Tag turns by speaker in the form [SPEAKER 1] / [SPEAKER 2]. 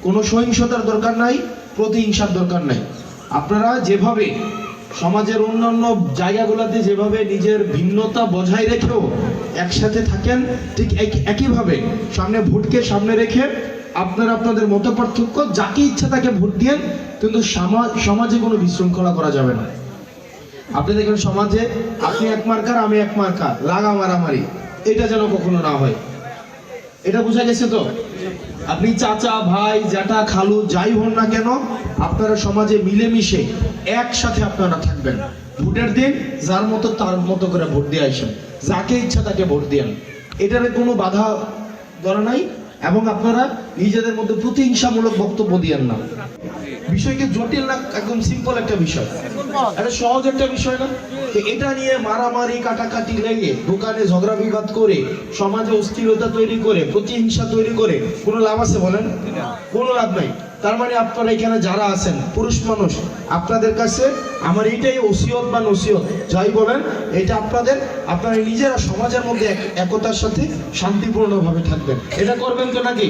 [SPEAKER 1] কোনো সহিংসতার দরকার নাই, প্রতিহিংসার দরকার নাই। আপনারা যেভাবে সমাজের অন্যান্য জায়গাগুলোতে যেভাবে নিজের ভিন্নতা বজায় রেখেও একসাথে থাকেন, ঠিক একইভাবে সামনে ভোটকে সামনে রেখে আপনারা আপনাদের মত পার্থক্য যাকে ইচ্ছা তাকে ভোট দিয়েন, কিন্তু সমাজে কোনো বিশৃঙ্খলা করা যাবে না। আপনি দেখবেন সমাজে আপনি এক মার্কার আমি এক মার্কা, লাগা মারামারি, এটা যেন কখনো না হয়। এটা বোঝা গেছে তো? আপনি চাচা ভাই জ্যাঠা খালু যাই হন না কেন, আপনারা সমাজে মিলেমিশে একসাথে আপনারা থাকবেন। ভোটের দিন যার মতো তার মতো করে ভোট দিয়ে আসেন, যাকে ইচ্ছা তাকে ভোট দেন, এটার কোনো বাধা ধরা নাই। এবং আপনারা নিজেদের মধ্যে প্রতিহিংসামূলক বক্তব্য দিয়েন না। বিষয়কে জটিল না, একদম সিম্পল একটা বিষয়, এটা সহজ একটা বিষয় না। এটা নিয়ে মারামারি কাটাকাটি লেগে দোকানে ঝগড়া বিবাদ করে সমাজে অস্থিরতা তৈরি করে প্রতিহিংসা তৈরি করে কোনো লাভ আছে বলেন? কোনো লাভ নাই। তার মানে আপনারা এখানে যারা আছেন পুরুষ মানুষ, আপনাদের কাছে আমার এইটাই ওসিয়ত বা নসিহত, যাই বলেন এটা আপনারা নিজেরা সমাজের মধ্যে একতার সাথে শান্তিপূর্ণভাবে থাকবেন। এটা করবেন তো নাকি?